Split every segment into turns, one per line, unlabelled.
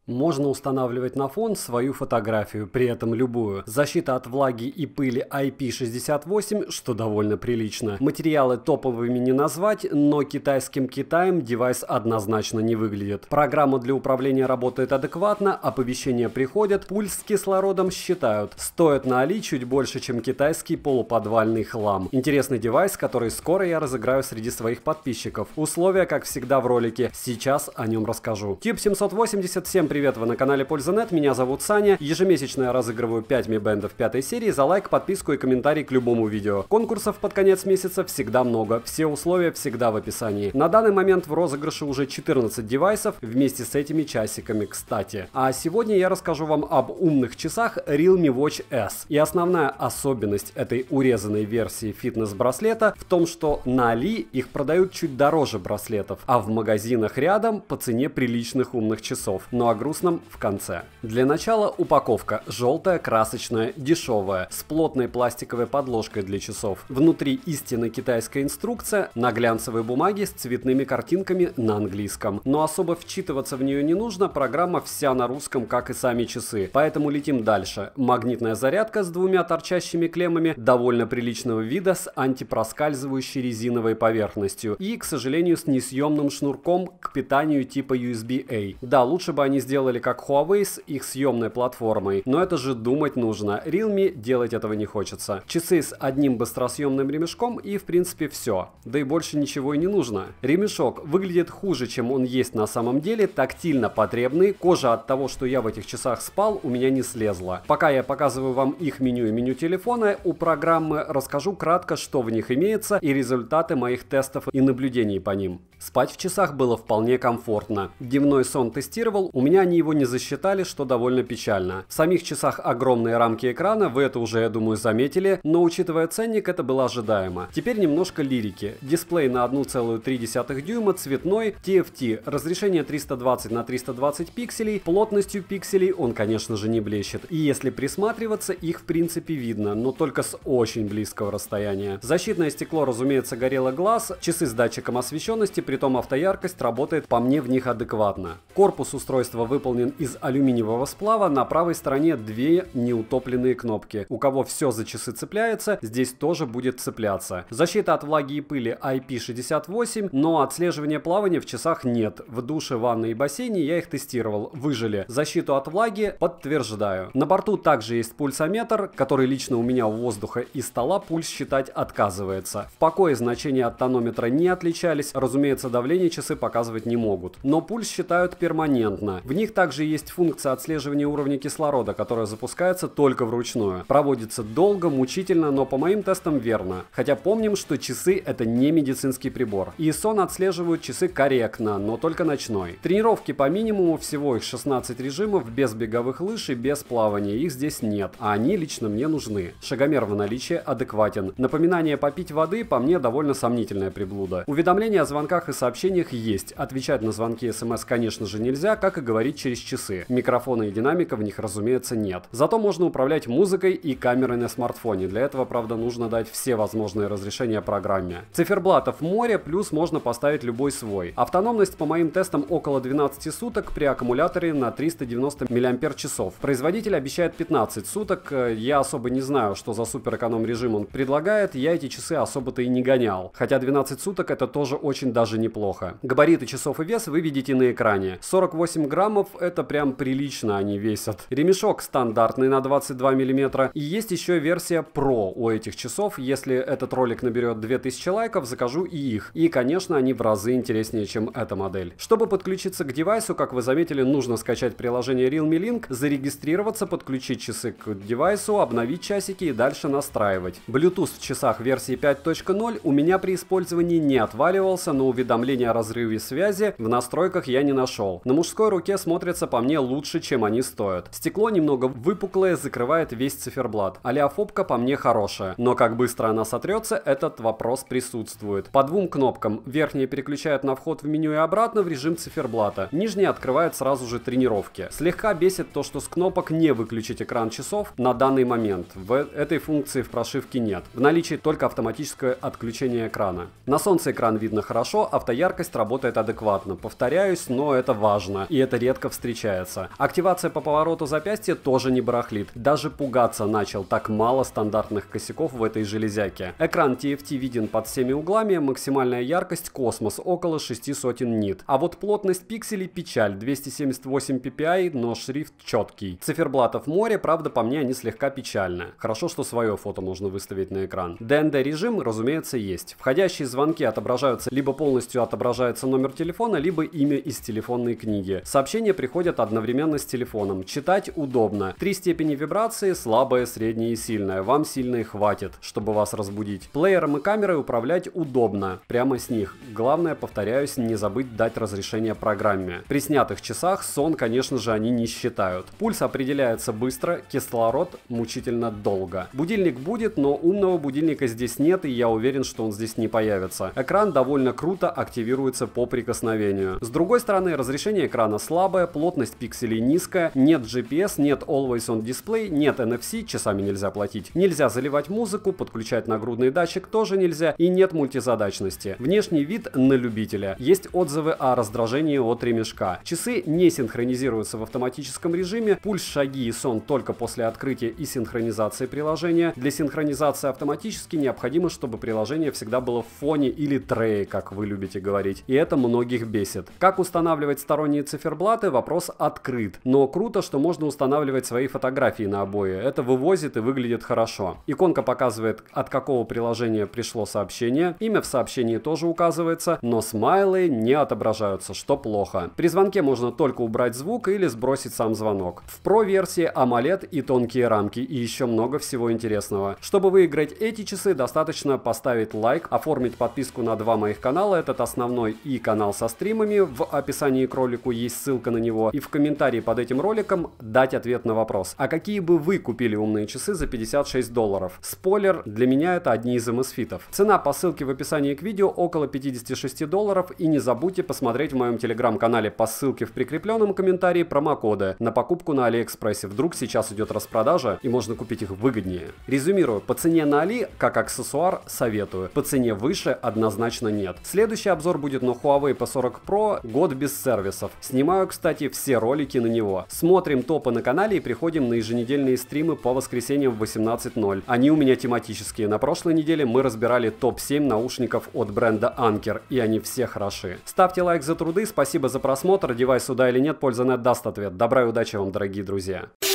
Можно устанавливать на фон свою фотографию, при этом любую. Защита от влаги и пыли IP68, что довольно прилично. Материалы топовыми не назвать, но китайским Китаем девайс однозначно не выглядит. Программа для управления работает адекватно, оповещения приходят, пульс с кислородом считают. Стоит на Али чуть больше, чем китайский полуподвальный хлам. Интересный девайс, который скоро я разыграю среди своих подписчиков. Условия, как всегда в ролике, сейчас о нем расскажу. Tube 780, всем привет, вы на канале Польза.нет, меня зовут Саня. Ежемесячно я разыгрываю 5 Mi Band 5 серии за лайк, подписку и комментарий к любому видео. Конкурсов под конец месяца всегда много, все условия всегда в описании. На данный момент в розыгрыше уже 14 девайсов вместе с этими часиками, кстати. А сегодня я расскажу вам об умных часах Realme Watch S. И основная особенность этой урезанной версии фитнес-браслета в том, что на Али их продают чуть дороже браслетов, а в магазинах рядом по цене приличных умных часов. Ну а грустном в конце. Для начала упаковка. Желтая, красочная, дешевая, с плотной пластиковой подложкой для часов. Внутри истинно китайская инструкция на глянцевой бумаге с цветными картинками на английском. Но особо вчитываться в нее не нужно, программа вся на русском, как и сами часы. Поэтому летим дальше. Магнитная зарядка с двумя торчащими клеммами довольно приличного вида с антипроскальзывающей резиновой поверхностью и, к сожалению, с несъемным шнурком к питанию типа USB-A. Да, лучше бы они сделали как Huawei с их съемной платформой, но это же думать нужно. Realme делать этого не хочется. Часы с одним быстросъемным ремешком и в принципе все. Да и больше ничего и не нужно. Ремешок выглядит хуже, чем он есть на самом деле, тактильно потребный. Кожа от того, что я в этих часах спал, у меня не слезла. Пока я показываю вам их меню и меню телефона, у программы расскажу кратко, что в них имеется и результаты моих тестов и наблюдений по ним. Спать в часах было вполне комфортно. Дневной сон тестировал, у меня они его не засчитали, что довольно печально. В самих часах огромные рамки экрана, вы это уже, я думаю, заметили, но учитывая ценник, это было ожидаемо. Теперь немножко лирики. Дисплей на 1,3 дюйма, цветной, TFT, разрешение 320 на 320 пикселей, плотностью пикселей он, конечно же, не блещет. И если присматриваться, их в принципе видно, но только с очень близкого расстояния. Защитное стекло, разумеется, Gorilla Glass, часы с датчиком освещенности, притом автояркость работает по мне в них адекватно. Корпус устройства выполнен из алюминиевого сплава, на правой стороне две неутопленные кнопки. У кого все за часы цепляется, здесь тоже будет цепляться. Защита от влаги и пыли IP68, но отслеживания плавания в часах нет. В душе, ванной и бассейне я их тестировал, выжили. Защиту от влаги подтверждаю. На борту также есть пульсометр, который лично у меня у воздуха и стола пульс считать отказывается. В покое значения от тонометра не отличались, разумеется, давление часы показывать не могут. Но пульс считают перманентно. В них также есть функция отслеживания уровня кислорода, которая запускается только вручную. Проводится долго, мучительно, но по моим тестам верно. Хотя помним, что часы это не медицинский прибор. И сон отслеживают часы корректно, но только ночной. Тренировки по минимуму, всего их 16 режимов, без беговых лыж и без плавания. Их здесь нет, а они лично мне нужны. Шагомер в наличии адекватен. Напоминание попить воды по мне довольно сомнительная приблуда. Уведомления о звонках и сообщениях есть. Отвечать на звонки и смс, конечно же, нельзя, как и говорить через часы. Микрофона и динамика в них, разумеется, нет. Зато можно управлять музыкой и камерой на смартфоне. Для этого, правда, нужно дать все возможные разрешения программе. Циферблатов море, плюс можно поставить любой свой. Автономность по моим тестам около 12 суток при аккумуляторе на 390 мАч. Производитель обещает 15 суток. Я особо не знаю, что за супер эконом режим он предлагает. Я эти часы особо-то и не гонял. Хотя 12 суток это тоже очень даже неплохо. Габариты часов и вес вы видите на экране. 48 граммов это прям прилично они весят. Ремешок стандартный на 22 мм. И есть еще версия Pro у этих часов. Если этот ролик наберет 2000 лайков, закажу и их. И, конечно, они в разы интереснее, чем эта модель. Чтобы подключиться к девайсу, как вы заметили, нужно скачать приложение Realme Link, зарегистрироваться, подключить часы к девайсу, обновить часики и дальше настраивать. Bluetooth в часах версии 5.0 у меня при использовании не отваливался, но уведомления о разрыве связи в настройках я не нашел. На мужской руке смотрятся по мне лучше, чем они стоят. Стекло немного выпуклое, закрывает весь циферблат. Олеофобка по мне хорошая, но как быстро она сотрется, этот вопрос присутствует. По двум кнопкам. Верхняя переключает на вход в меню и обратно в режим циферблата. Нижняя открывает сразу же тренировки. Слегка бесит то, что с кнопок не выключить экран часов на данный момент. В этой функции в прошивке нет. В наличии только автоматическое отключение экрана. На солнце экран видно хорошо, автояркость работает адекватно. Повторяюсь, но это важно. И это редко редко встречается. Активация по повороту запястья тоже не барахлит. Даже пугаться начал, так мало стандартных косяков в этой железяке. Экран TFT виден под всеми углами, максимальная яркость космос, около 600 нит. А вот плотность пикселей печаль, 278 ppi, но шрифт четкий. Циферблатов море, правда, по мне они слегка печальны. Хорошо, что свое фото можно выставить на экран. DND режим, разумеется, есть. Входящие звонки отображаются, либо полностью отображается номер телефона, либо имя из телефонной книги. Сообщения приходят одновременно с телефоном. Читать удобно. 3 степени вибрации, слабая, средняя и сильная. Вам сильной хватит, чтобы вас разбудить. Плеером и камерой управлять удобно. Прямо с них. Главное, повторяюсь, не забыть дать разрешение программе. При снятых часах сон, конечно же, они не считают. Пульс определяется быстро, кислород мучительно долго. Будильник будет, но умного будильника здесь нет, и я уверен, что он здесь не появится. Экран довольно круто активируется по прикосновению. С другой стороны, разрешение экрана слабое, плотность пикселей низкая, нет GPS, нет Always On Display, нет NFC, часами нельзя платить, нельзя заливать музыку, подключать нагрудный датчик тоже нельзя, и нет мультизадачности. Внешний вид на любителя. Есть отзывы о раздражении от ремешка. Часы не синхронизируются в автоматическом режиме, пульс, шаги и сон только после открытия и синхронизации приложения. Для синхронизации автоматически необходимо, чтобы приложение всегда было в фоне или трее, как вы любите говорить. И это многих бесит. Как устанавливать сторонние циферблаты? Вопрос открыт. Но круто, что можно устанавливать свои фотографии на обои. Это вывозит и выглядит хорошо. Иконка показывает, от какого приложения пришло сообщение. Имя в сообщении тоже указывается, но смайлы не отображаются, что плохо. При звонке можно только убрать звук или сбросить сам звонок. В Pro версии AMOLED и тонкие рамки, и еще много всего интересного. Чтобы выиграть эти часы, достаточно поставить лайк, оформить подписку на 2 моих канала, этот основной и канал со стримами, в описании к ролику есть ссылка на него, и в комментарии под этим роликом дать ответ на вопрос: а какие бы вы купили умные часы за $56? Спойлер, для меня это одни из MSFIT. Цена по ссылке в описании к видео около $56, и не забудьте посмотреть в моем телеграм-канале по ссылке в прикрепленном комментарии промокоды на покупку на Алиэкспрессе. Вдруг сейчас идет распродажа и можно купить их выгоднее. Резюмирую, по цене на Али, как аксессуар, советую. По цене выше однозначно нет. Следующий обзор будет на Huawei P40 Pro, год без сервисов. Снимаю, кстати, все ролики на него. Смотрим топы на канале и приходим на еженедельные стримы по воскресеньям в 18:00. Они у меня тематические. На прошлой неделе мы разбирали топ-7 наушников от бренда Anker, и они все хороши. Ставьте лайк за труды, спасибо за просмотр. Девайс сюда или нет, Пользанет даст ответ. Добра и удачи вам, дорогие друзья.
3,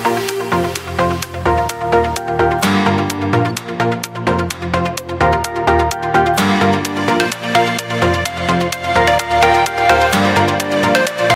2, 1.